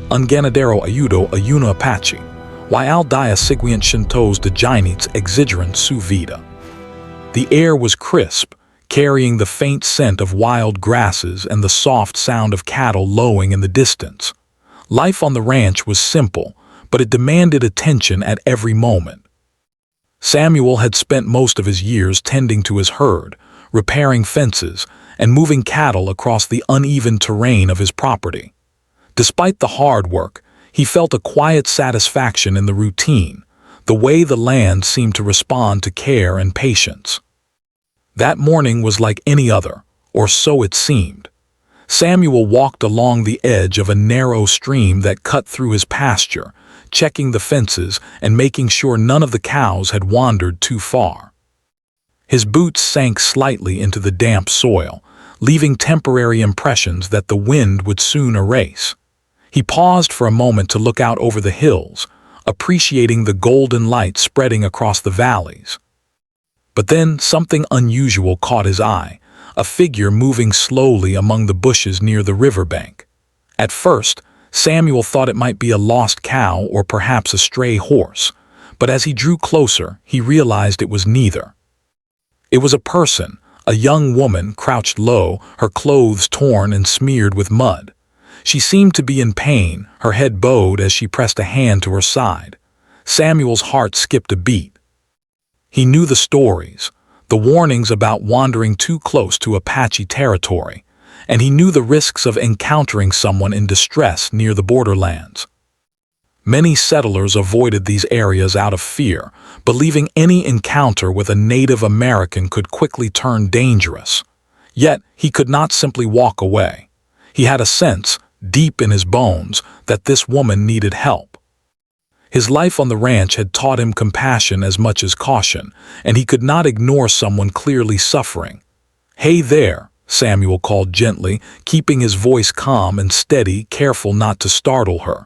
un ganadero ayudo a una apache, y al día siguiente cientos de jinetes exigieron su vida. The air was crisp, carrying the faint scent of wild grasses and the soft sound of cattle lowing in the distance. Life on the ranch was simple, but it demanded attention at every moment. Samuel had spent most of his years tending to his herd, repairing fences, and moving cattle across the uneven terrain of his property. Despite the hard work, he felt a quiet satisfaction in the routine, the way the land seemed to respond to care and patience. That morning was like any other, or so it seemed. Samuel walked along the edge of a narrow stream that cut through his pasture, checking the fences and making sure none of the cows had wandered too far. His boots sank slightly into the damp soil, leaving temporary impressions that the wind would soon erase. He paused for a moment to look out over the hills, appreciating the golden light spreading across the valleys. But then something unusual caught his eye, a figure moving slowly among the bushes near the riverbank. At first, Samuel thought it might be a lost cow or perhaps a stray horse, but as he drew closer, he realized it was neither. It was a person, a young woman crouched low, her clothes torn and smeared with mud. She seemed to be in pain, her head bowed as she pressed a hand to her side. Samuel's heart skipped a beat. He knew the stories, the warnings about wandering too close to Apache territory, and he knew the risks of encountering someone in distress near the borderlands. Many settlers avoided these areas out of fear, believing any encounter with a Native American could quickly turn dangerous. Yet he could not simply walk away. He had a sense, deep in his bones, that this woman needed help. His life on the ranch had taught him compassion as much as caution, and he could not ignore someone clearly suffering. "Hey there," Samuel called gently, keeping his voice calm and steady, careful not to startle her.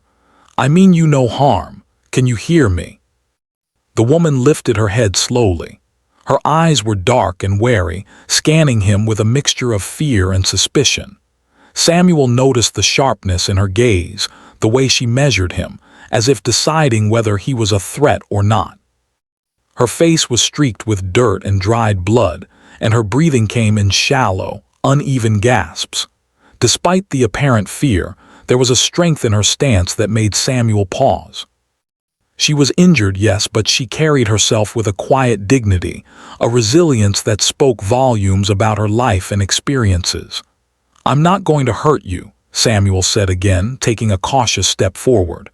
"I mean you no harm. Can you hear me?" The woman lifted her head slowly. Her eyes were dark and wary, scanning him with a mixture of fear and suspicion. Samuel noticed the sharpness in her gaze, the way she measured him, as if deciding whether he was a threat or not. Her face was streaked with dirt and dried blood, and her breathing came in shallow, uneven gasps. Despite the apparent fear, there was a strength in her stance that made Samuel pause. She was injured, yes, but she carried herself with a quiet dignity, a resilience that spoke volumes about her life and experiences. "I'm not going to hurt you," Samuel said again, taking a cautious step forward.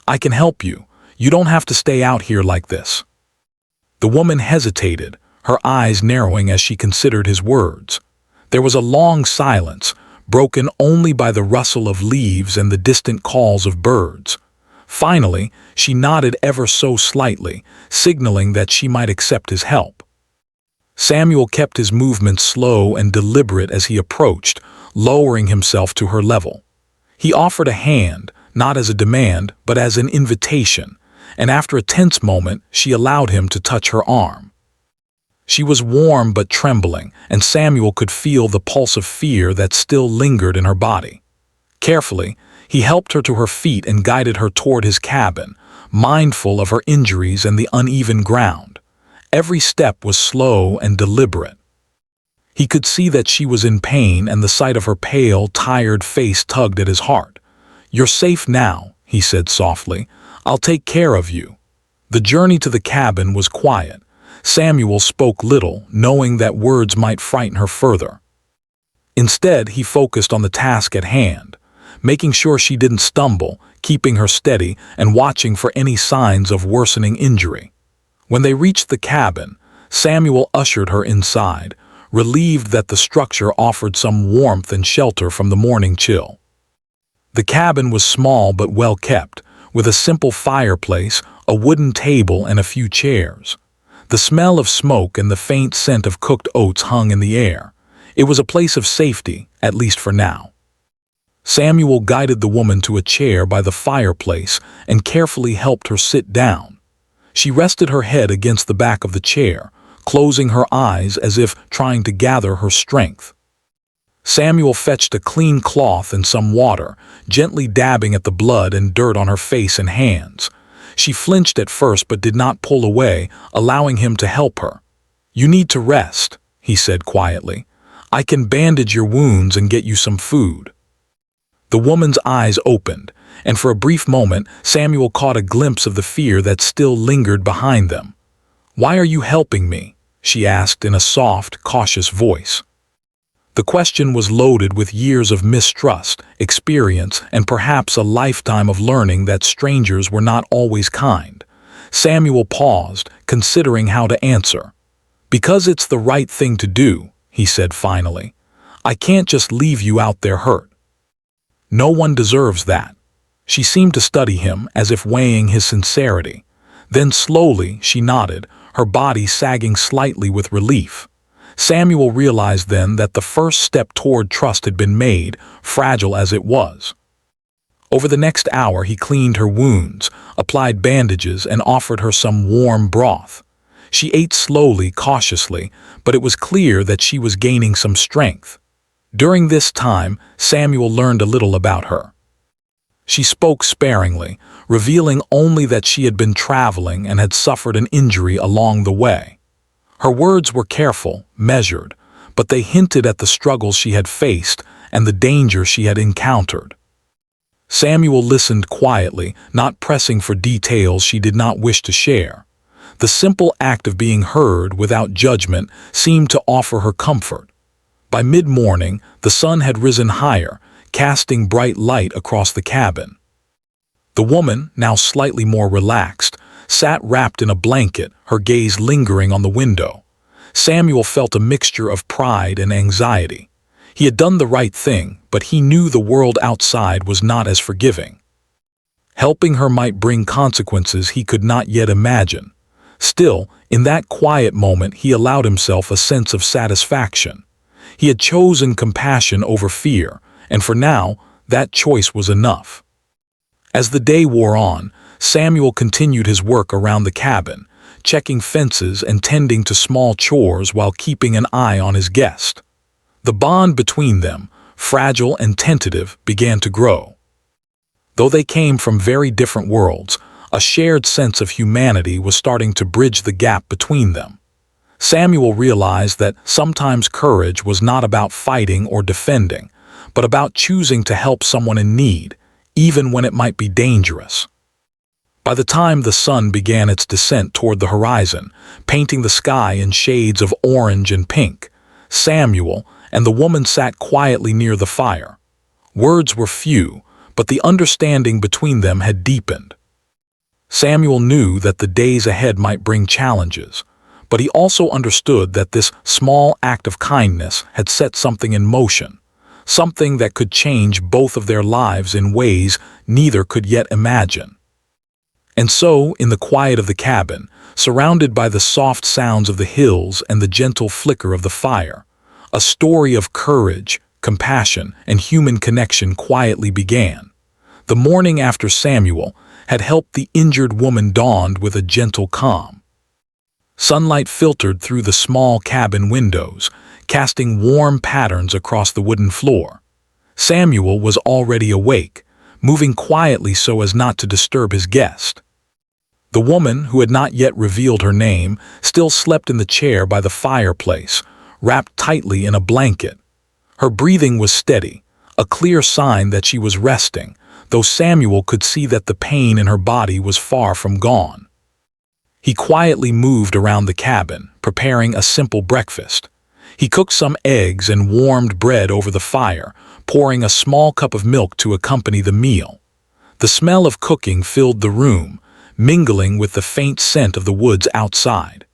"I can help you. You don't have to stay out here like this." The woman hesitated, her eyes narrowing as she considered his words. There was a long silence, broken only by the rustle of leaves and the distant calls of birds. Finally, she nodded ever so slightly, signaling that she might accept his help. Samuel kept his movements slow and deliberate as he approached, lowering himself to her level. He offered a hand, not as a demand, but as an invitation, and after a tense moment, she allowed him to touch her arm. She was warm but trembling, and Samuel could feel the pulse of fear that still lingered in her body. Carefully, he helped her to her feet and guided her toward his cabin, mindful of her injuries and the uneven ground. Every step was slow and deliberate. He could see that she was in pain, and the sight of her pale, tired face tugged at his heart. "You're safe now," he said softly. "I'll take care of you." The journey to the cabin was quiet. Samuel spoke little, knowing that words might frighten her further. Instead, he focused on the task at hand, making sure she didn't stumble, keeping her steady, and watching for any signs of worsening injury. When they reached the cabin, Samuel ushered her inside, relieved that the structure offered some warmth and shelter from the morning chill. The cabin was small but well kept, with a simple fireplace, a wooden table, and a few chairs. The smell of smoke and the faint scent of cooked oats hung in the air. It was a place of safety, at least for now. Samuel guided the woman to a chair by the fireplace and carefully helped her sit down. She rested her head against the back of the chair, closing her eyes as if trying to gather her strength. Samuel fetched a clean cloth and some water, gently dabbing at the blood and dirt on her face and hands. She flinched at first but did not pull away, allowing him to help her. "You need to rest," he said quietly. "I can bandage your wounds and get you some food." The woman's eyes opened, and for a brief moment Samuel caught a glimpse of the fear that still lingered behind them. "Why are you helping me?" she asked in a soft, cautious voice. The question was loaded with years of mistrust, experience, and perhaps a lifetime of learning that strangers were not always kind. Samuel paused, considering how to answer. "Because it's the right thing to do," he said finally. "I can't just leave you out there hurt. No one deserves that." She seemed to study him, as if weighing his sincerity. Then slowly she nodded, her body sagging slightly with relief. Samuel realized then that the first step toward trust had been made, fragile as it was. Over the next hour he cleaned her wounds, applied bandages, and offered her some warm broth. She ate slowly, cautiously, but it was clear that she was gaining some strength. During this time, Samuel learned a little about her. She spoke sparingly, revealing only that she had been traveling and had suffered an injury along the way. Her words were careful, measured, but they hinted at the struggles she had faced and the danger she had encountered. Samuel listened quietly, not pressing for details she did not wish to share. The simple act of being heard without judgment seemed to offer her comfort. By mid-morning, the sun had risen higher, casting bright light across the cabin. The woman, now slightly more relaxed, sat wrapped in a blanket, her gaze lingering on the window. Samuel felt a mixture of pride and anxiety. He had done the right thing, but he knew the world outside was not as forgiving. Helping her might bring consequences he could not yet imagine. Still, in that quiet moment he allowed himself a sense of satisfaction. He had chosen compassion over fear, and for now, that choice was enough. As the day wore on, Samuel continued his work around the cabin, checking fences and tending to small chores while keeping an eye on his guest. The bond between them, fragile and tentative, began to grow. Though they came from very different worlds, a shared sense of humanity was starting to bridge the gap between them. Samuel realized that sometimes courage was not about fighting or defending, but about choosing to help someone in need, even when it might be dangerous. By the time the sun began its descent toward the horizon, painting the sky in shades of orange and pink, Samuel and the woman sat quietly near the fire. Words were few, but the understanding between them had deepened. Samuel knew that the days ahead might bring challenges, but he also understood that this small act of kindness had set something in motion, something that could change both of their lives in ways neither could yet imagine. And so, in the quiet of the cabin, surrounded by the soft sounds of the hills and the gentle flicker of the fire, a story of courage, compassion, and human connection quietly began. The morning after Samuel had helped the injured woman dawned with a gentle calm. Sunlight filtered through the small cabin windows, casting warm patterns across the wooden floor. Samuel was already awake, moving quietly so as not to disturb his guest. The woman, who had not yet revealed her name, still slept in the chair by the fireplace, wrapped tightly in a blanket. Her breathing was steady, a clear sign that she was resting, though Samuel could see that the pain in her body was far from gone. He quietly moved around the cabin, preparing a simple breakfast. He cooked some eggs and warmed bread over the fire, pouring a small cup of milk to accompany the meal. The smell of cooking filled the room, mingling with the faint scent of the woods outside.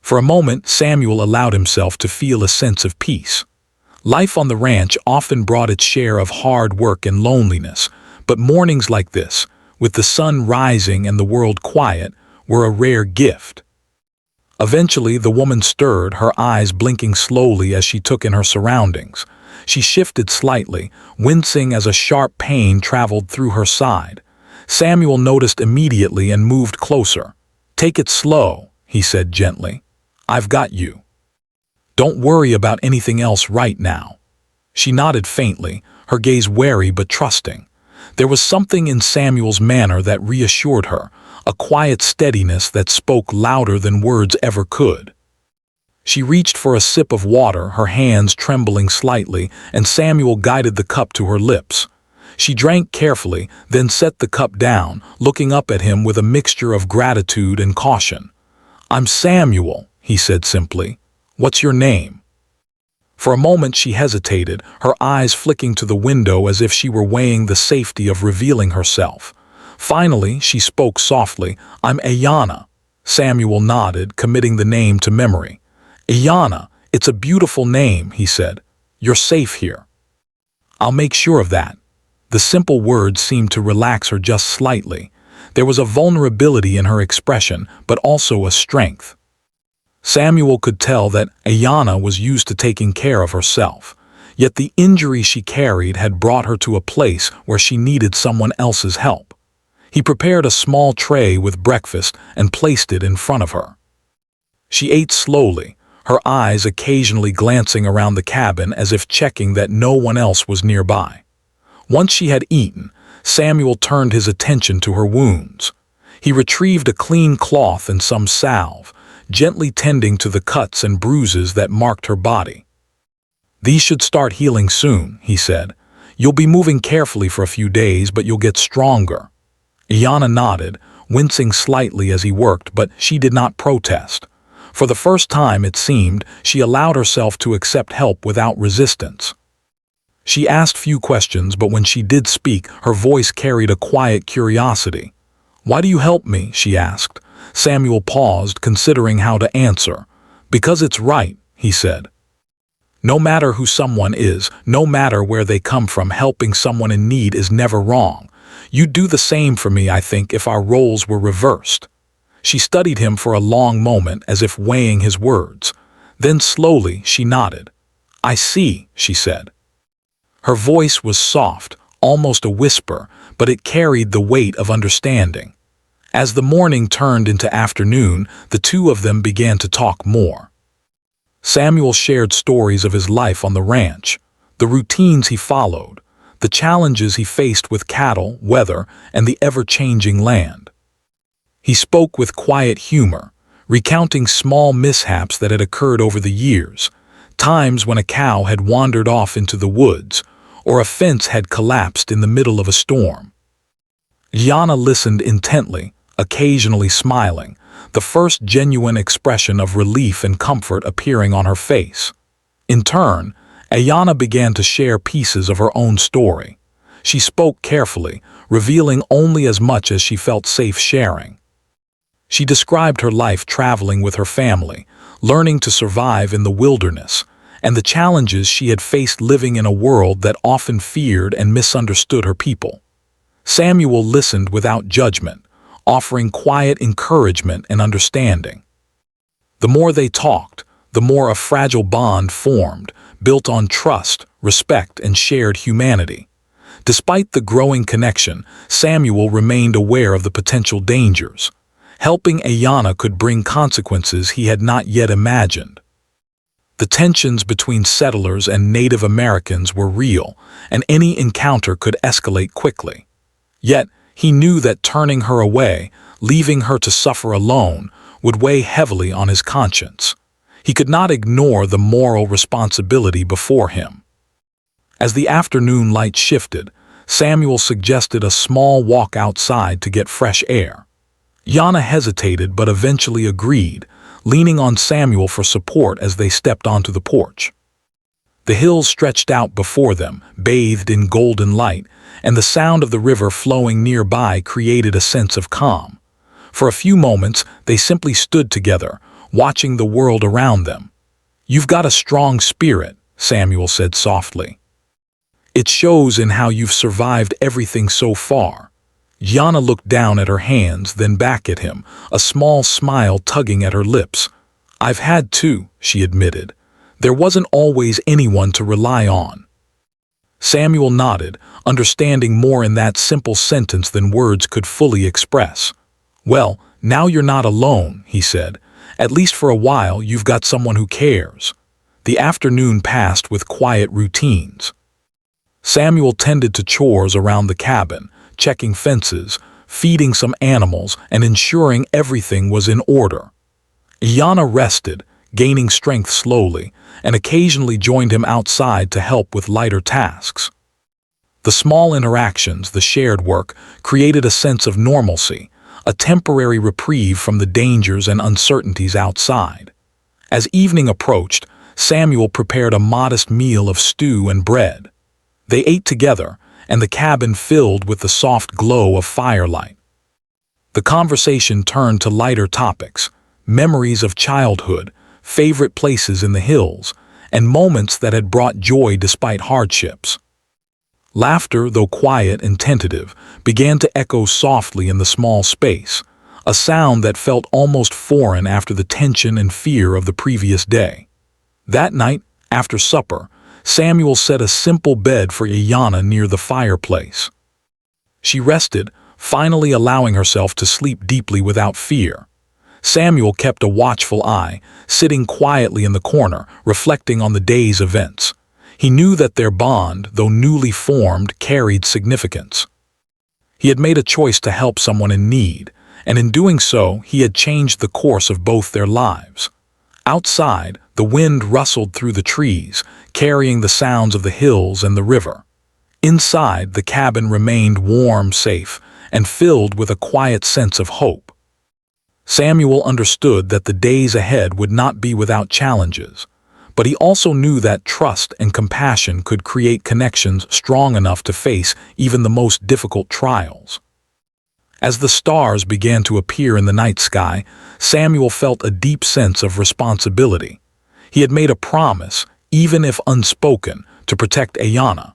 For a moment, Samuel allowed himself to feel a sense of peace. Life on the ranch often brought its share of hard work and loneliness, but mornings like this, with the sun rising and the world quiet, were a rare gift. Eventually, the woman stirred, her eyes blinking slowly as she took in her surroundings. She shifted slightly, wincing as a sharp pain traveled through her side. Samuel noticed immediately and moved closer. "Take it slow," he said gently. "I've got you. Don't worry about anything else right now." She nodded faintly, her gaze wary but trusting. There was something in Samuel's manner that reassured her, a quiet steadiness that spoke louder than words ever could. She reached for a sip of water, her hands trembling slightly, and Samuel guided the cup to her lips. She drank carefully, then set the cup down, looking up at him with a mixture of gratitude and caution. "I'm Samuel," he said simply. "What's your name?" For a moment she hesitated, her eyes flicking to the window as if she were weighing the safety of revealing herself. Finally, she spoke softly. "I'm Ayana." Samuel nodded, committing the name to memory. "Ayana, it's a beautiful name," he said. "You're safe here." "I'll make sure of that." The simple words seemed to relax her just slightly. There was a vulnerability in her expression, but also a strength. Samuel could tell that Ayana was used to taking care of herself, yet the injury she carried had brought her to a place where she needed someone else's help. He prepared a small tray with breakfast and placed it in front of her. She ate slowly, her eyes occasionally glancing around the cabin as if checking that no one else was nearby. Once she had eaten, Samuel turned his attention to her wounds. He retrieved a clean cloth and some salve, gently tending to the cuts and bruises that marked her body. "These should start healing soon," he said. "You'll be moving carefully for a few days, but you'll get stronger." Ayana nodded, wincing slightly as he worked, but she did not protest. For the first time, it seemed, she allowed herself to accept help without resistance. She asked few questions, but when she did speak, her voice carried a quiet curiosity. "Why do you help me?" she asked. Samuel paused, considering how to answer. "Because it's right," he said. "No matter who someone is, no matter where they come from, helping someone in need is never wrong. You'd do the same for me, I think, if our roles were reversed." She studied him for a long moment, as if weighing his words. Then slowly she nodded. "I see," she said. Her voice was soft, almost a whisper, but it carried the weight of understanding. As the morning turned into afternoon, the two of them began to talk more. Samuel shared stories of his life on the ranch, the routines he followed, the challenges he faced with cattle, weather, and the ever-changing land. He spoke with quiet humor, recounting small mishaps that had occurred over the years, times when a cow had wandered off into the woods, or a fence had collapsed in the middle of a storm. Ayana listened intently, occasionally smiling, the first genuine expression of relief and comfort appearing on her face. In turn, Ayana began to share pieces of her own story. She spoke carefully, revealing only as much as she felt safe sharing. She described her life traveling with her family, learning to survive in the wilderness, and the challenges she had faced living in a world that often feared and misunderstood her people. Samuel listened without judgment, offering quiet encouragement and understanding. The more they talked, the more a fragile bond formed, built on trust, respect, and shared humanity. Despite the growing connection, Samuel remained aware of the potential dangers. Helping Ayana could bring consequences he had not yet imagined. The tensions between settlers and Native Americans were real, and any encounter could escalate quickly. Yet, he knew that turning her away, leaving her to suffer alone, would weigh heavily on his conscience. He could not ignore the moral responsibility before him. As the afternoon light shifted, Samuel suggested a small walk outside to get fresh air. Ayana hesitated but eventually agreed, leaning on Samuel for support as they stepped onto the porch. The hills stretched out before them, bathed in golden light, and the sound of the river flowing nearby created a sense of calm. For a few moments, they simply stood together, watching the world around them. "You've got a strong spirit," Samuel said softly. "It shows in how you've survived everything so far." Ayana looked down at her hands, then back at him, a small smile tugging at her lips. "I've had to," she admitted. "There wasn't always anyone to rely on." Samuel nodded, understanding more in that simple sentence than words could fully express. "Well, now you're not alone," he said. "At least for a while you've got someone who cares." The afternoon passed with quiet routines. Samuel tended to chores around the cabin, checking fences, feeding some animals, and ensuring everything was in order. Ayanna rested, gaining strength slowly, and occasionally joined him outside to help with lighter tasks. The small interactions, the shared work, created a sense of normalcy, a temporary reprieve from the dangers and uncertainties outside. As evening approached, Samuel prepared a modest meal of stew and bread. They ate together, and the cabin filled with the soft glow of firelight. The conversation turned to lighter topics, memories of childhood, favorite places in the hills, and moments that had brought joy despite hardships. Laughter, though quiet and tentative, began to echo softly in the small space, a sound that felt almost foreign after the tension and fear of the previous day. That night, after supper, Samuel set a simple bed for Ayanna near the fireplace. She rested, finally allowing herself to sleep deeply without fear. Samuel kept a watchful eye, sitting quietly in the corner, reflecting on the day's events. He knew that their bond, though newly formed, carried significance. He had made a choice to help someone in need, and in doing so, he had changed the course of both their lives. Outside, the wind rustled through the trees, carrying the sounds of the hills and the river. Inside, the cabin remained warm, safe, and filled with a quiet sense of hope. Samuel understood that the days ahead would not be without challenges, but he also knew that trust and compassion could create connections strong enough to face even the most difficult trials. As the stars began to appear in the night sky, Samuel felt a deep sense of responsibility. He had made a promise, even if unspoken, to protect Ayanna.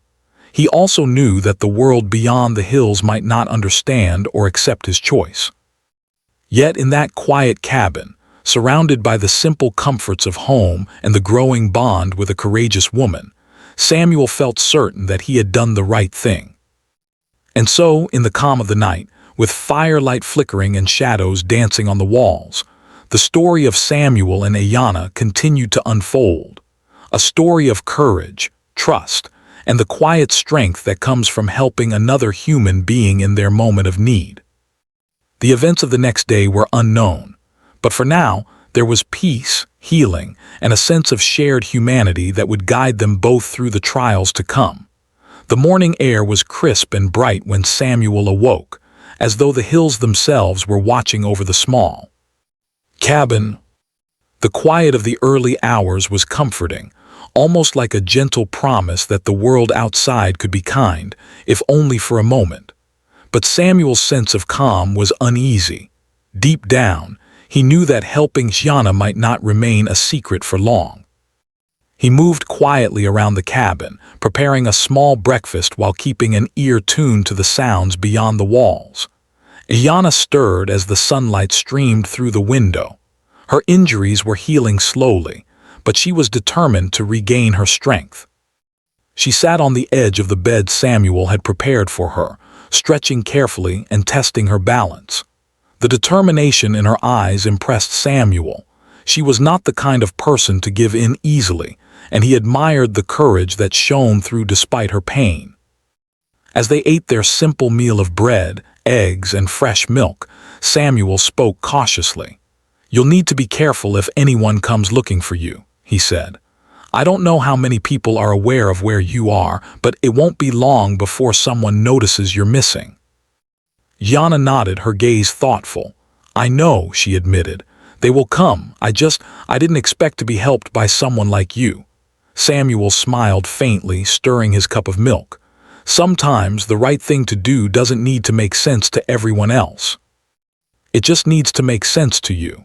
He also knew that the world beyond the hills might not understand or accept his choice. Yet in that quiet cabin, surrounded by the simple comforts of home and the growing bond with a courageous woman, Samuel felt certain that he had done the right thing. And so, in the calm of the night, with firelight flickering and shadows dancing on the walls, the story of Samuel and Ayanna continued to unfold. A story of courage, trust, and the quiet strength that comes from helping another human being in their moment of need. The events of the next day were unknown, but for now, there was peace, healing, and a sense of shared humanity that would guide them both through the trials to come. The morning air was crisp and bright when Samuel awoke, as though the hills themselves were watching over the small cabin. The quiet of the early hours was comforting, almost like a gentle promise that the world outside could be kind, if only for a moment. But Samuel's sense of calm was uneasy. Deep down, he knew that helping Ayanna might not remain a secret for long. He moved quietly around the cabin, preparing a small breakfast while keeping an ear tuned to the sounds beyond the walls. Ayanna stirred as the sunlight streamed through the window. Her injuries were healing slowly, but she was determined to regain her strength. She sat on the edge of the bed Samuel had prepared for her, stretching carefully and testing her balance. The determination in her eyes impressed Samuel. She was not the kind of person to give in easily, and he admired the courage that shone through despite her pain. As they ate their simple meal of bread, eggs, and fresh milk, Samuel spoke cautiously. "You'll need to be careful if anyone comes looking for you," he said. "I don't know how many people are aware of where you are, but it won't be long before someone notices you're missing." Ayanna nodded, her gaze thoughtful. "I know," she admitted. "They will come. I didn't expect to be helped by someone like you." Samuel smiled faintly, stirring his cup of milk. "Sometimes the right thing to do doesn't need to make sense to everyone else. It just needs to make sense to you."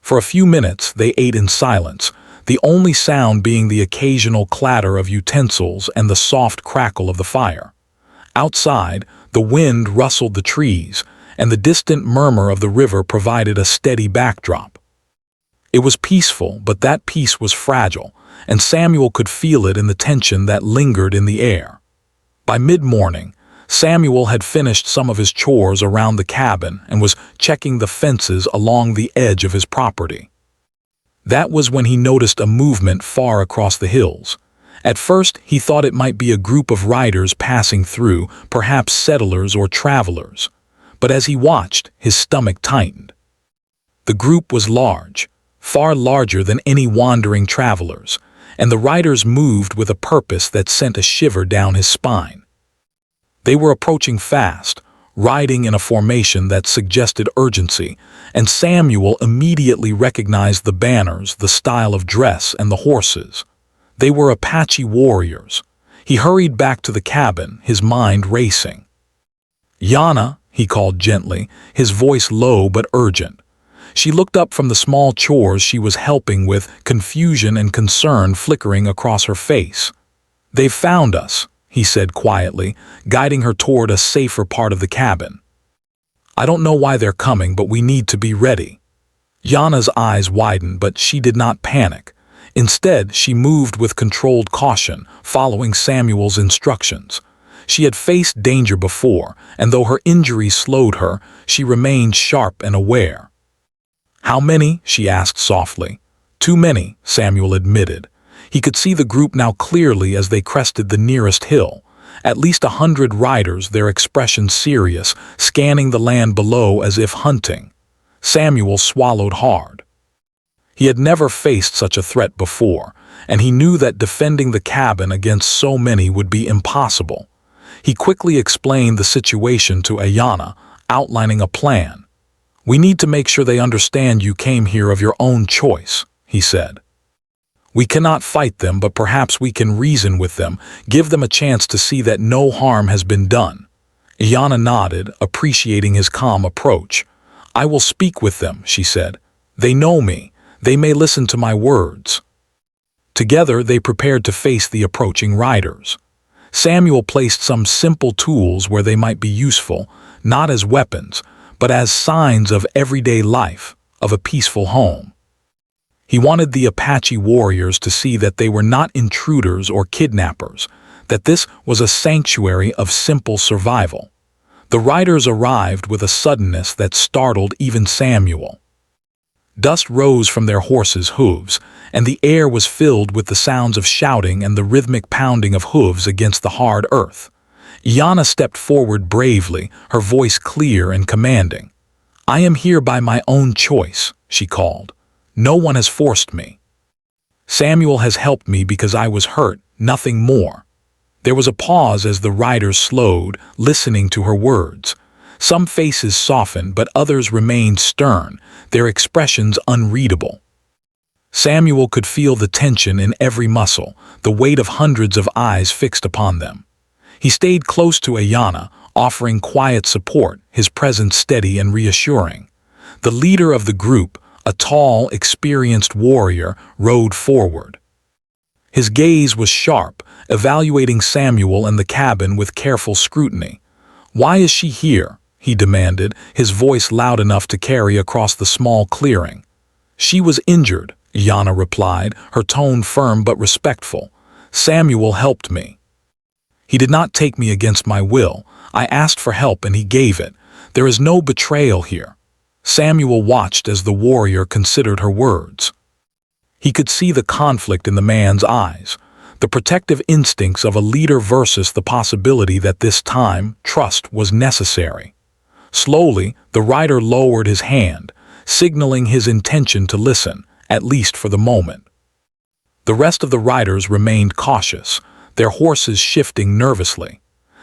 For a few minutes they ate in silence, the only sound being the occasional clatter of utensils and the soft crackle of the fire. Outside, the wind rustled the trees, and the distant murmur of the river provided a steady backdrop. It was peaceful, but that peace was fragile, and Samuel could feel it in the tension that lingered in the air. By mid-morning, Samuel had finished some of his chores around the cabin and was checking the fences along the edge of his property. That was when he noticed a movement far across the hills. At first, he thought it might be a group of riders passing through, perhaps settlers or travelers. But as he watched, his stomach tightened. The group was large, far larger than any wandering travelers, and the riders moved with a purpose that sent a shiver down his spine. They were approaching fast, riding in a formation that suggested urgency, and Samuel immediately recognized the banners, the style of dress, and the horses. They were Apache warriors. He hurried back to the cabin, his mind racing. "Yana," he called gently, his voice low but urgent. She looked up from the small chores she was helping with, confusion and concern flickering across her face. "They've found us," he said quietly, guiding her toward a safer part of the cabin. "I don't know why they're coming, but we need to be ready." Yana's eyes widened, but she did not panic. Instead, she moved with controlled caution, following Samuel's instructions. She had faced danger before, and though her injuries slowed her, she remained sharp and aware. "How many?" she asked softly. "Too many," Samuel admitted. He could see the group now clearly as they crested the nearest hill. At least 100 riders, their expressions serious, scanning the land below as if hunting. Samuel swallowed hard. He had never faced such a threat before, and he knew that defending the cabin against so many would be impossible. He quickly explained the situation to Ayana, outlining a plan. "We need to make sure they understand you came here of your own choice," he said. "We cannot fight them, but perhaps we can reason with them, give them a chance to see that no harm has been done." Ayana nodded, appreciating his calm approach. "I will speak with them," she said. "They know me. They may listen to my words." Together, they prepared to face the approaching riders. Samuel placed some simple tools where they might be useful, not as weapons, but as signs of everyday life, of a peaceful home. He wanted the Apache warriors to see that they were not intruders or kidnappers, that this was a sanctuary of simple survival. The riders arrived with a suddenness that startled even Samuel. Dust rose from their horses' hooves, and the air was filled with the sounds of shouting and the rhythmic pounding of hooves against the hard earth. Yana stepped forward bravely, her voice clear and commanding. "I am here by my own choice," she called. "No one has forced me. Samuel has helped me because I was hurt, nothing more." There was a pause as the riders slowed, listening to her words. Some faces softened, but others remained stern, their expressions unreadable. Samuel could feel the tension in every muscle, the weight of hundreds of eyes fixed upon them. He stayed close to Ayana, offering quiet support, his presence steady and reassuring. The leader of the group, a tall, experienced warrior, rode forward. His gaze was sharp, evaluating Samuel and the cabin with careful scrutiny. "Why is she here?" he demanded, his voice loud enough to carry across the small clearing. "She was injured," Yana replied, her tone firm but respectful. "Samuel helped me. He did not take me against my will. I asked for help and he gave it. There is no betrayal here." Samuel watched as the warrior considered her words. He could see the conflict in the man's eyes, the protective instincts of a leader versus the possibility that this time trust was necessary. Slowly, the rider lowered his hand, signaling his intention to listen, at least for the moment. The rest of the riders remained cautious, their horses shifting nervously.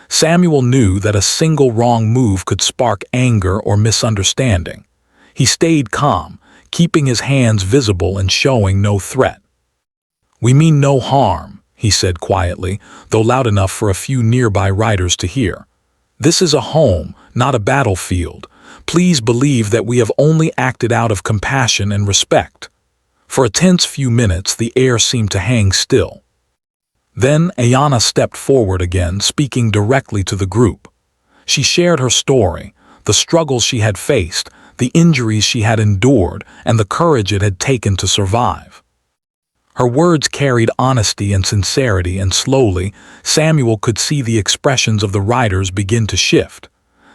Samuel knew that a single wrong move could spark anger or misunderstanding. He stayed calm, keeping his hands visible and showing no threat. "We mean no harm," he said quietly, though loud enough for a few nearby riders to hear. "This is a home, not a battlefield. Please believe that we have only acted out of compassion and respect." For a tense few minutes, the air seemed to hang still. Then Ayana stepped forward again, speaking directly to the group. She shared her story, the struggles she had faced, the injuries she had endured, and the courage it had taken to survive. Her words carried honesty and sincerity, and slowly, Samuel could see the expressions of the riders begin to shift.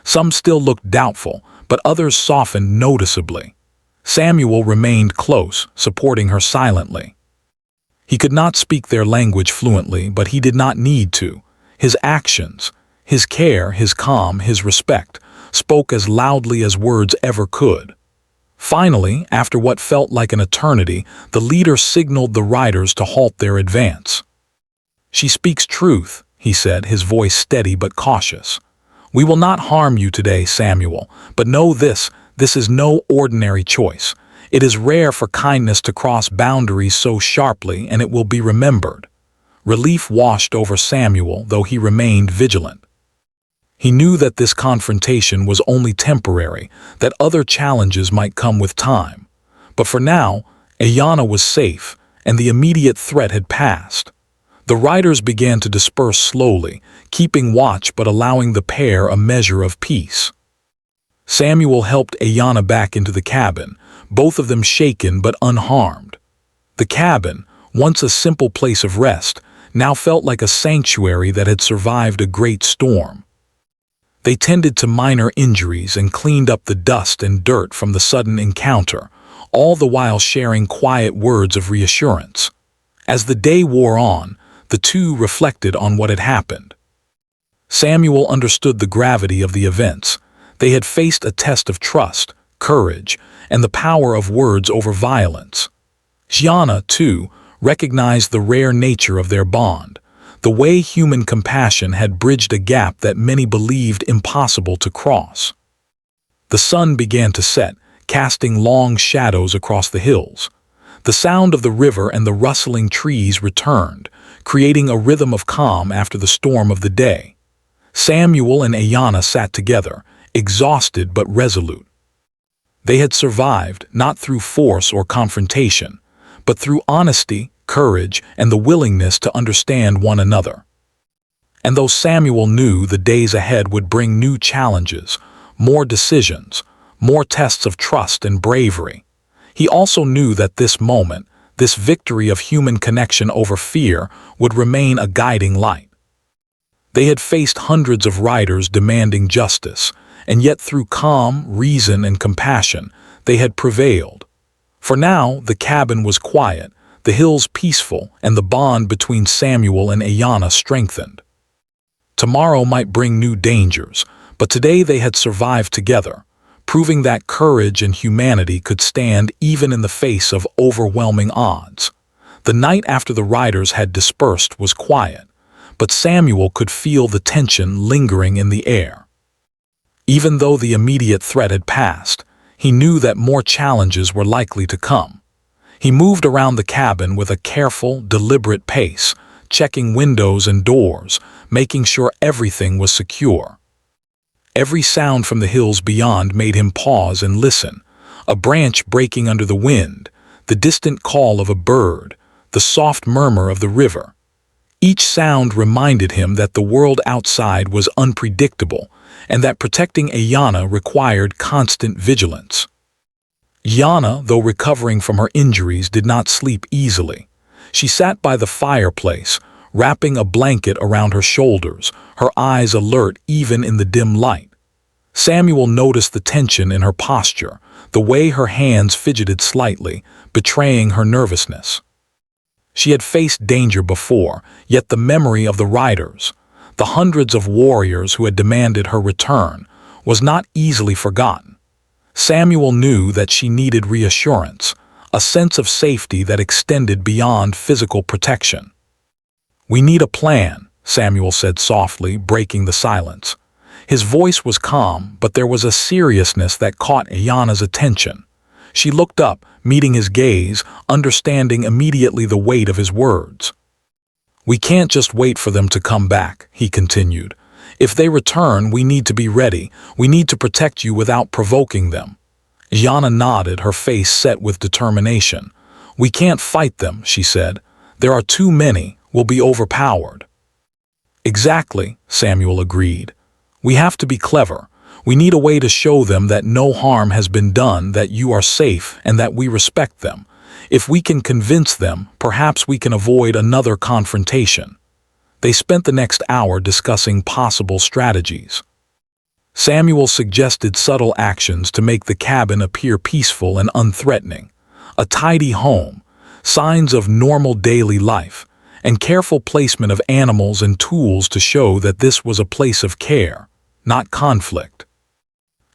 Some still looked doubtful, but others softened noticeably. Samuel remained close, supporting her silently. He could not speak their language fluently, but he did not need to. His actions, his care, his calm, his respect, spoke as loudly as words ever could. Finally, after what felt like an eternity, the leader signaled the riders to halt their advance. "She speaks truth," he said, his voice steady but cautious. "We will not harm you today, Samuel, but know this is no ordinary choice. It is rare for kindness to cross boundaries so sharply, and it will be remembered." Relief washed over Samuel, though he remained vigilant. He knew that this confrontation was only temporary, that other challenges might come with time. But for now, Ayanna was safe, and the immediate threat had passed. The riders began to disperse slowly, keeping watch but allowing the pair a measure of peace. Samuel helped Ayanna back into the cabin, both of them shaken but unharmed. The cabin, once a simple place of rest, now felt like a sanctuary that had survived a great storm. They tended to minor injuries and cleaned up the dust and dirt from the sudden encounter, all the while sharing quiet words of reassurance. As the day wore on, the two reflected on what had happened. Samuel understood the gravity of the events. They had faced a test of trust, courage, and the power of words over violence. Ayanna, too, recognized the rare nature of their bond, the way human compassion had bridged a gap that many believed impossible to cross. The sun began to set, casting long shadows across the hills. The sound of the river and the rustling trees returned, creating a rhythm of calm after the storm of the day. Samuel and Ayanna sat together, exhausted but resolute. They had survived not through force or confrontation, but through honesty, courage, and the willingness to understand one another. And though Samuel knew the days ahead would bring new challenges, more decisions, more tests of trust and bravery, he also knew that this moment, this victory of human connection over fear, would remain a guiding light. They had faced hundreds of riders demanding justice, and yet through calm, reason, and compassion, they had prevailed. For now, the cabin was quiet, the hills peaceful, and the bond between Samuel and Ayanna strengthened. Tomorrow might bring new dangers, but today they had survived together, proving that courage and humanity could stand even in the face of overwhelming odds. The night after the riders had dispersed was quiet, but Samuel could feel the tension lingering in the air. Even though the immediate threat had passed, he knew that more challenges were likely to come. He moved around the cabin with a careful, deliberate pace, checking windows and doors, making sure everything was secure. Every sound from the hills beyond made him pause and listen. A branch breaking under the wind, the distant call of a bird, the soft murmur of the river. Each sound reminded him that the world outside was unpredictable and that protecting Ayanna required constant vigilance. Ayanna, though recovering from her injuries, did not sleep easily. She sat by the fireplace, wrapping a blanket around her shoulders, her eyes alert even in the dim light. Samuel noticed the tension in her posture, the way her hands fidgeted slightly, betraying her nervousness. She had faced danger before, yet the memory of the riders, the hundreds of warriors who had demanded her return, was not easily forgotten. Samuel knew that she needed reassurance, a sense of safety that extended beyond physical protection. "We need a plan," Samuel said softly, breaking the silence. His voice was calm, but there was a seriousness that caught Ayanna's attention. She looked up, meeting his gaze, understanding immediately the weight of his words. "We can't just wait for them to come back," he continued. "If they return, we need to be ready. We need to protect you without provoking them." Ayanna nodded, her face set with determination. "We can't fight them," she said. "There are too many. We'll be overpowered." "Exactly," Samuel agreed. "We have to be clever. We need a way to show them that no harm has been done, that you are safe, and that we respect them. If we can convince them, perhaps we can avoid another confrontation." They spent the next hour discussing possible strategies. Samuel suggested subtle actions to make the cabin appear peaceful and unthreatening. A tidy home, signs of normal daily life, and careful placement of animals and tools to show that this was a place of care, not conflict.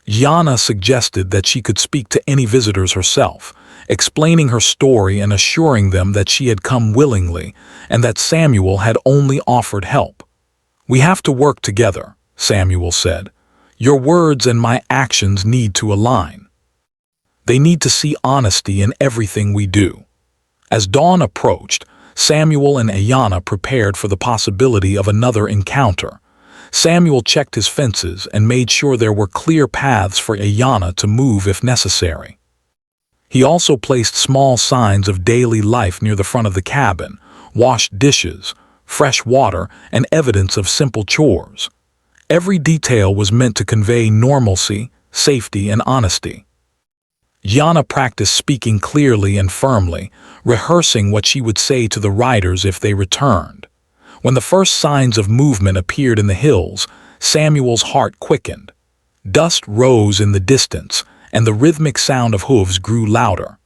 Yana suggested that she could speak to any visitors herself, explaining her story and assuring them that she had come willingly and that Samuel had only offered help. "We have to work together," Samuel said. "Your words and my actions need to align. They need to see honesty in everything we do." As dawn approached, Samuel and Ayanna prepared for the possibility of another encounter. Samuel checked his fences and made sure there were clear paths for Ayanna to move if necessary. He also placed small signs of daily life near the front of the cabin, washed dishes, fresh water, and evidence of simple chores. Every detail was meant to convey normalcy, safety, and honesty. Yana practiced speaking clearly and firmly, rehearsing what she would say to the riders if they returned. When the first signs of movement appeared in the hills, Samuel's heart quickened. Dust rose in the distance, and the rhythmic sound of hooves grew louder.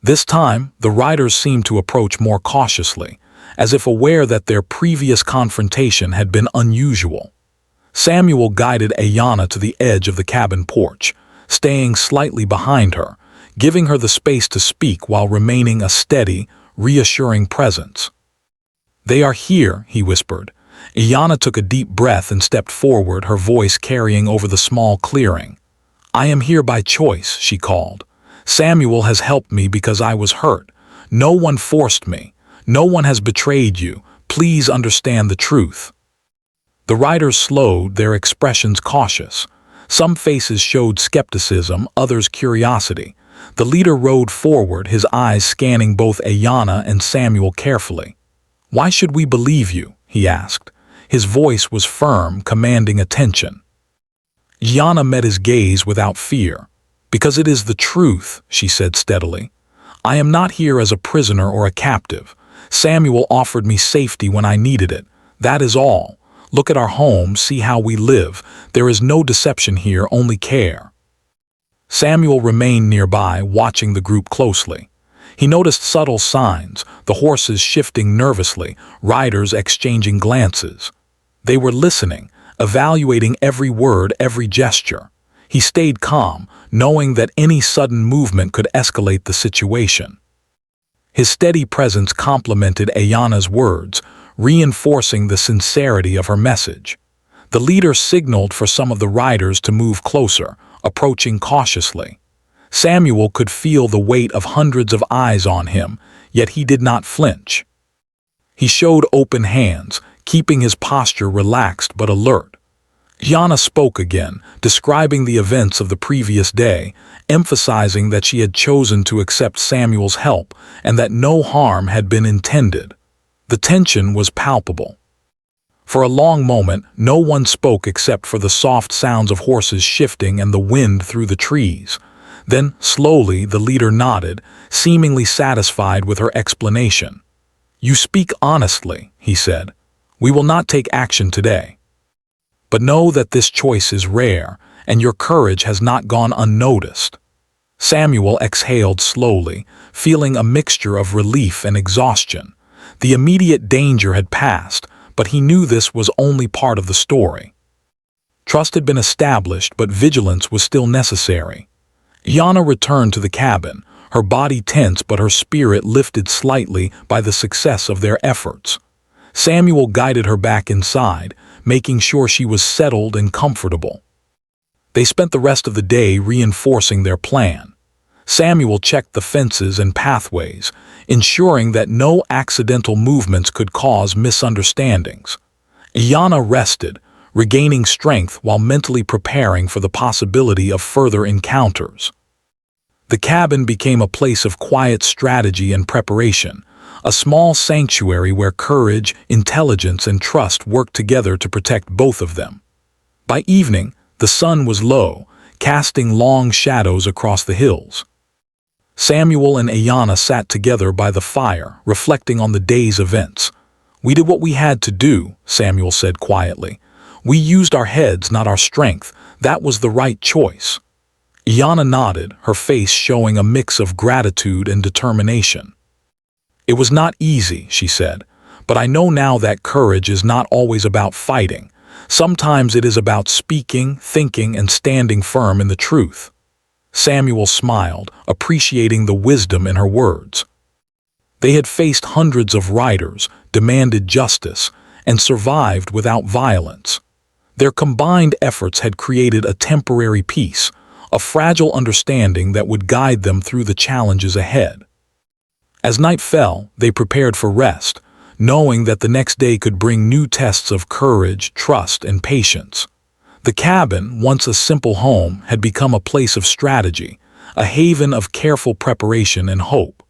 This time, the riders seemed to approach more cautiously, as if aware that their previous confrontation had been unusual. Samuel guided Ayanna to the edge of the cabin porch, staying slightly behind her, giving her the space to speak while remaining a steady, reassuring presence. "They are here," he whispered. Ayanna took a deep breath and stepped forward, her voice carrying over the small clearing. "I am here by choice," she called. "Samuel has helped me because I was hurt. No one forced me. No one has betrayed you. Please understand the truth." The riders slowed, their expressions cautious. Some faces showed skepticism, others curiosity. The leader rode forward, his eyes scanning both Ayanna and Samuel carefully. "Why should we believe you?" he asked. His voice was firm, commanding attention. Ayanna met his gaze without fear. "Because it is the truth," she said steadily. "I am not here as a prisoner or a captive. Samuel offered me safety when I needed it. That is all. Look at our home, see how we live. There is no deception here, only care." Samuel remained nearby, watching the group closely. He noticed subtle signs, the horses shifting nervously, riders exchanging glances. They were listening, evaluating every word, every gesture. He stayed calm, knowing that any sudden movement could escalate the situation. His steady presence complemented Ayanna's words, reinforcing the sincerity of her message. The leader signaled for some of the riders to move closer, approaching cautiously. Samuel could feel the weight of hundreds of eyes on him, yet he did not flinch. He showed open hands, keeping his posture relaxed but alert. Yana spoke again, describing the events of the previous day, emphasizing that she had chosen to accept Samuel's help and that no harm had been intended. The tension was palpable. For a long moment, no one spoke except for the soft sounds of horses shifting and the wind through the trees. Then, slowly, the leader nodded, seemingly satisfied with her explanation. "You speak honestly," he said. "We will not take action today. But know that this choice is rare, and your courage has not gone unnoticed." Samuel exhaled slowly, feeling a mixture of relief and exhaustion. The immediate danger had passed, but he knew this was only part of the story. Trust had been established, but vigilance was still necessary. Yana returned to the cabin, her body tense but her spirit lifted slightly by the success of their efforts. Samuel guided her back inside, making sure she was settled and comfortable. They spent the rest of the day reinforcing their plan. Samuel checked the fences and pathways, ensuring that no accidental movements could cause misunderstandings. Yana rested, regaining strength while mentally preparing for the possibility of further encounters. The cabin became a place of quiet strategy and preparation, a small sanctuary where courage, intelligence, and trust worked together to protect both of them. By evening, the sun was low, casting long shadows across the hills. Samuel and Ayanna sat together by the fire, reflecting on the day's events. "We did what we had to do," Samuel said quietly. "We used our heads, not our strength, That was the right choice. Ayanna nodded, her face showing a mix of gratitude and determination. It was not easy, she said, but I know now that courage is not always about fighting. Sometimes it is about speaking, thinking, and standing firm in the truth. Samuel smiled, appreciating the wisdom in her words. They had faced hundreds of riders, demanded justice, and survived without violence. Their combined efforts had created a temporary peace, a fragile understanding that would guide them through the challenges ahead. As night fell, they prepared for rest, knowing that the next day could bring new tests of courage, trust, and patience. The cabin, once a simple home, had become a place of strategy, a haven of careful preparation and hope.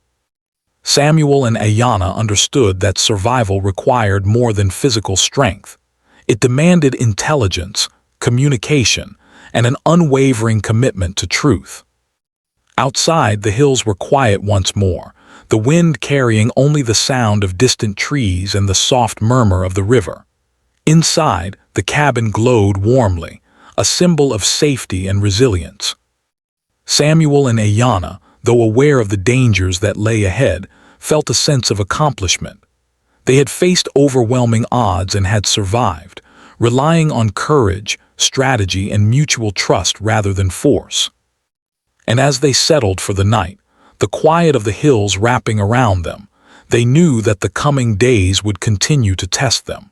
Samuel and Ayanna understood that survival required more than physical strength. It demanded intelligence, communication, and an unwavering commitment to truth. Outside, the hills were quiet once more, the wind carrying only the sound of distant trees and the soft murmur of the river. Inside, the cabin glowed warmly, a symbol of safety and resilience. Samuel and Ayanna, though aware of the dangers that lay ahead, felt a sense of accomplishment. They had faced overwhelming odds and had survived, relying on courage, strategy, and mutual trust rather than force. And as they settled for the night, the quiet of the hills wrapping around them, they knew that the coming days would continue to test them.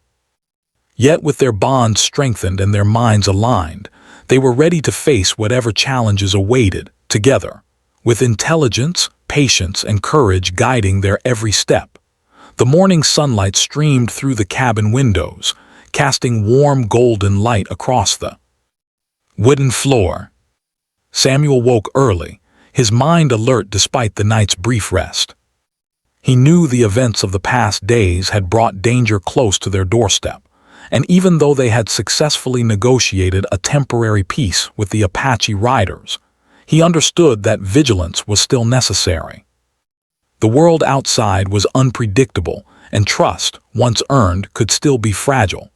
Yet with their bonds strengthened and their minds aligned, they were ready to face whatever challenges awaited, together, with intelligence, patience, and courage guiding their every step. The morning sunlight streamed through the cabin windows, casting warm golden light across the wooden floor. Samuel woke early, his mind alert despite the night's brief rest. He knew the events of the past days had brought danger close to their doorstep, and even though they had successfully negotiated a temporary peace with the Apache riders, he understood that vigilance was still necessary. The world outside was unpredictable, and trust, once earned, could still be fragile.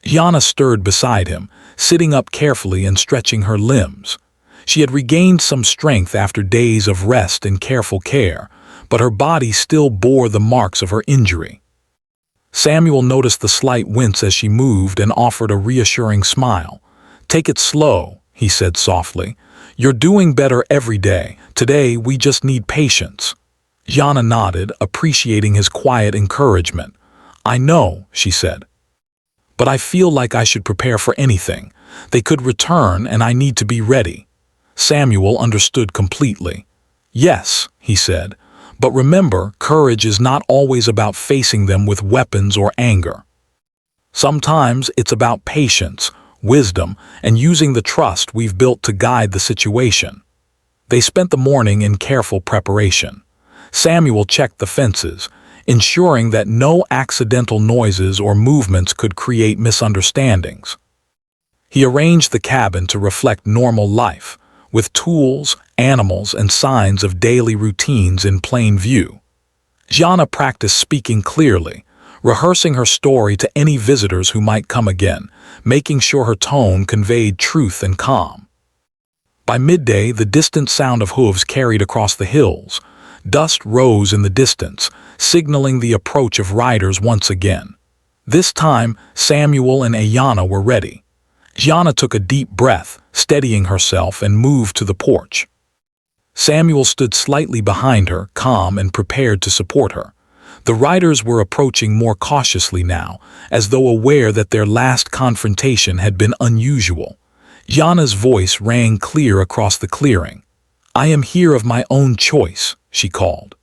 Ayanna stirred beside him, sitting up carefully and stretching her limbs. She had regained some strength after days of rest and careful care, but her body still bore the marks of her injury. Samuel noticed the slight wince as she moved and offered a reassuring smile. "Take it slow," he said softly. "You're doing better every day. Today we just need patience." Ayanna nodded, appreciating his quiet encouragement. "I know," she said. "But I feel like I should prepare for anything. They could return and I need to be ready." Samuel understood completely. "Yes," he said, "but remember, courage is not always about facing them with weapons or anger. Sometimes it's about patience, wisdom, and using the trust we've built to guide the situation." They spent the morning in careful preparation. Samuel checked the fences, ensuring that no accidental noises or movements could create misunderstandings. He arranged the cabin to reflect normal life, with tools, animals, and signs of daily routines in plain view. Ayanna practiced speaking clearly, rehearsing her story to any visitors who might come again, making sure her tone conveyed truth and calm. By midday, the distant sound of hooves carried across the hills. Dust rose in the distance, signaling the approach of riders once again. This time, Samuel and Ayanna were ready. Ayanna took a deep breath, steadying herself, and moved to the porch. Samuel stood slightly behind her, calm and prepared to support her. The riders were approaching more cautiously now, as though aware that their last confrontation had been unusual. Ayanna's voice rang clear across the clearing. "I am here of my own choice," she called.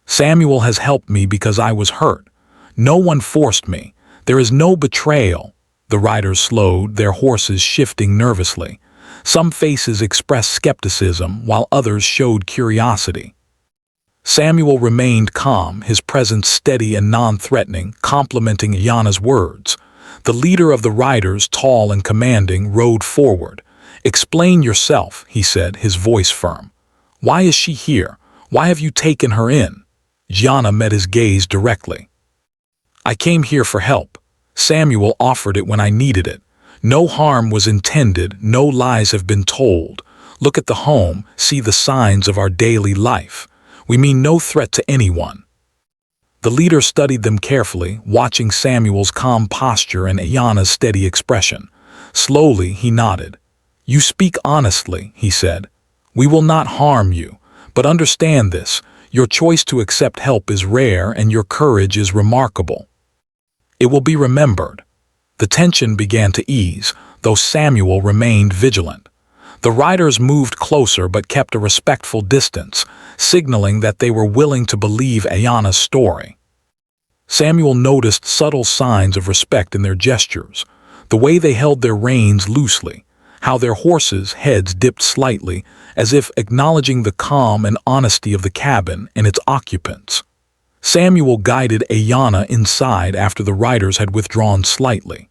"Samuel has helped me because I was hurt. No one forced me. There is no betrayal." The riders slowed, their horses shifting nervously. Some faces expressed skepticism, while others showed curiosity. Samuel remained calm, his presence steady and non-threatening, complementing Ayanna's words. The leader of the riders, tall and commanding, rode forward. "Explain yourself," he said, his voice firm. "Why is she here? Why have you taken her in?" Ayanna met his gaze directly. "I came here for help. Samuel offered it when I needed it. No harm was intended, no lies have been told. Look at the home, see the signs of our daily life. We mean no threat to anyone. The leader studied them carefully, watching Samuel's calm posture and Ayanna's steady expression. Slowly, he nodded. You speak honestly, he said. We will not harm you, but understand this. Your choice to accept help is rare and your courage is remarkable. It will be remembered. The tension began to ease, though Samuel remained vigilant. The riders moved closer but kept a respectful distance, signaling that they were willing to believe Ayanna's story. Samuel noticed subtle signs of respect in their gestures, the way they held their reins loosely, how their horses' heads dipped slightly, as if acknowledging the calm and honesty of the cabin and its occupants. Samuel guided Ayanna inside after the riders had withdrawn slightly.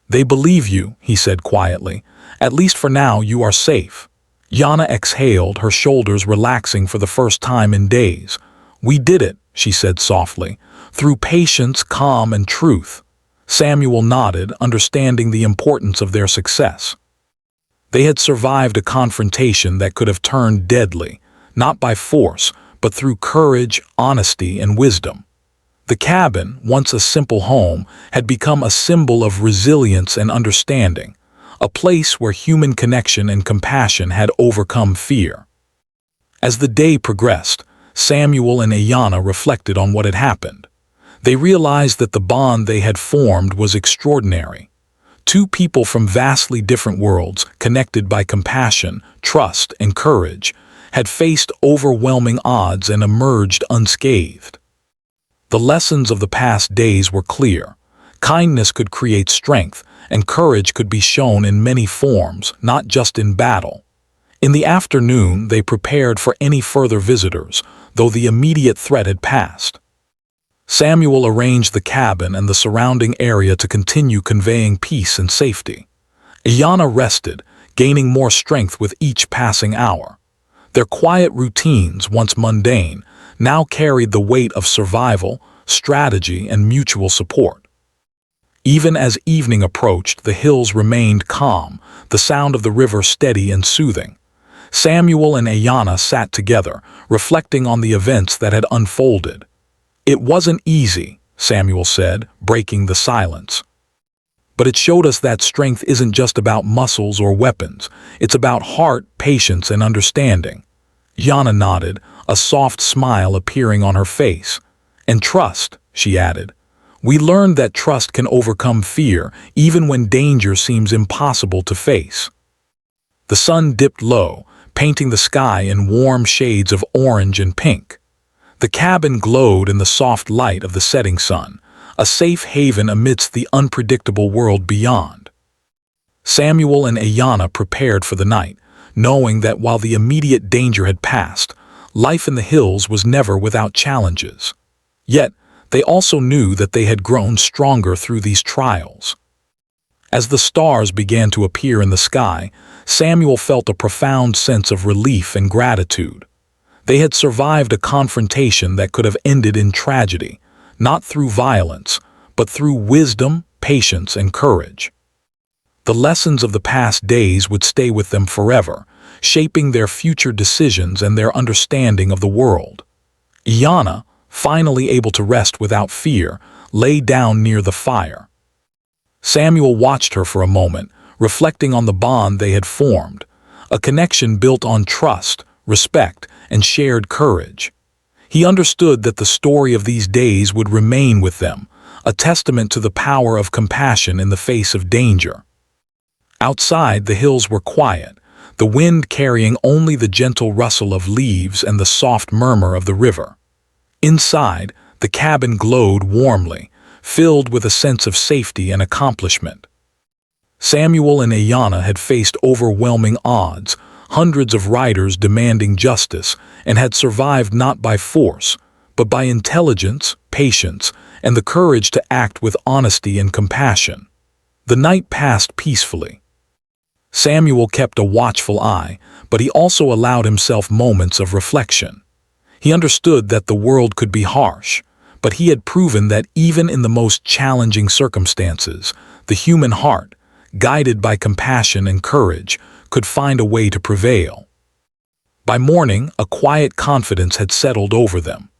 They believe you, he said quietly. At least for now you are safe. Ayanna exhaled, her shoulders relaxing for the first time in days. We did it, she said softly, through patience, calm, and truth. Samuel nodded, understanding the importance of their success. They had survived a confrontation that could have turned deadly, not by force, but through courage, honesty, and wisdom. The cabin, once a simple home, had become a symbol of resilience and understanding, a place where human connection and compassion had overcome fear. As the day progressed, Samuel and Ayanna reflected on what had happened. They realized that the bond they had formed was extraordinary. Two people from vastly different worlds, connected by compassion, trust, and courage, had faced overwhelming odds and emerged unscathed. The lessons of the past days were clear. Kindness could create strength, and courage could be shown in many forms, not just in battle. In the afternoon, they prepared for any further visitors, though the immediate threat had passed. Samuel arranged the cabin and the surrounding area to continue conveying peace and safety. Ayanna rested, gaining more strength with each passing hour. Their quiet routines, once mundane, now carried the weight of survival, strategy, and mutual support. Even as evening approached, the hills remained calm, the sound of the river steady and soothing. Samuel and Ayanna sat together, reflecting on the events that had unfolded. It wasn't easy, Samuel said, breaking the silence. But it showed us that strength isn't just about muscles or weapons. It's about heart, patience, and understanding. Ayanna nodded, a soft smile appearing on her face. And trust, she added. We learned that trust can overcome fear, even when danger seems impossible to face. The sun dipped low, painting the sky in warm shades of orange and pink. The cabin glowed in the soft light of the setting sun, a safe haven amidst the unpredictable world beyond. Samuel and Ayanna prepared for the night, knowing that while the immediate danger had passed, life in the hills was never without challenges. Yet, they also knew that they had grown stronger through these trials. As the stars began to appear in the sky, Samuel felt a profound sense of relief and gratitude. They had survived a confrontation that could have ended in tragedy, not through violence, but through wisdom, patience, and courage. The lessons of the past days would stay with them forever, shaping their future decisions and their understanding of the world. Ayanna, finally able to rest without fear, lay down near the fire. Samuel watched her for a moment, reflecting on the bond they had formed, a connection built on trust, respect, and shared courage. He understood that the story of these days would remain with them, a testament to the power of compassion in the face of danger. Outside, the hills were quiet, the wind carrying only the gentle rustle of leaves and the soft murmur of the river. Inside, the cabin glowed warmly, filled with a sense of safety and accomplishment. Samuel and Ayanna had faced overwhelming odds, hundreds of riders demanding justice, and had survived not by force, but by intelligence, patience, and the courage to act with honesty and compassion. The night passed peacefully. Samuel kept a watchful eye, but he also allowed himself moments of reflection. He understood that the world could be harsh, but he had proven that even in the most challenging circumstances, the human heart, guided by compassion and courage, could find a way to prevail. By morning, a quiet confidence had settled over them.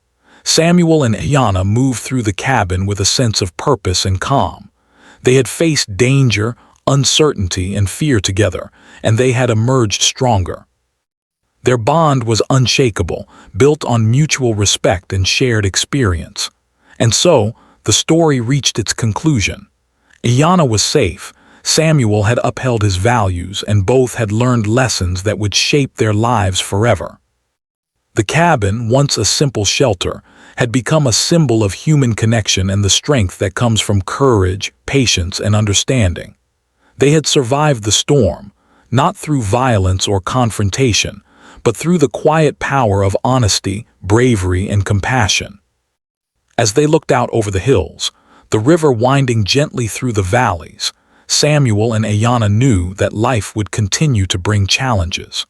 Samuel and Ayanna moved through the cabin with a sense of purpose and calm. They had faced danger, uncertainty, and fear together, and they had emerged stronger. Their bond was unshakable, built on mutual respect and shared experience. And so, the story reached its conclusion. Ayanna was safe, Samuel had upheld his values, and both had learned lessons that would shape their lives forever. The cabin, once a simple shelter, had become a symbol of human connection and the strength that comes from courage, patience, and understanding. They had survived the storm, not through violence or confrontation, but through the quiet power of honesty, bravery, and compassion. As they looked out over the hills, the river winding gently through the valleys, Samuel and Ayanna knew that life would continue to bring challenges.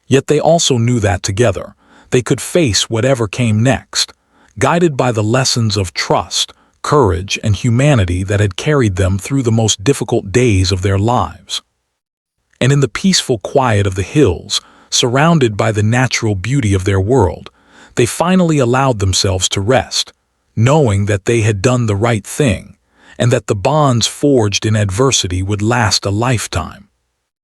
Yet they also knew that together, they could face whatever came next, guided by the lessons of trust, courage, and humanity that had carried them through the most difficult days of their lives. And in the peaceful quiet of the hills, surrounded by the natural beauty of their world, they finally allowed themselves to rest, knowing that they had done the right thing, and that the bonds forged in adversity would last a lifetime.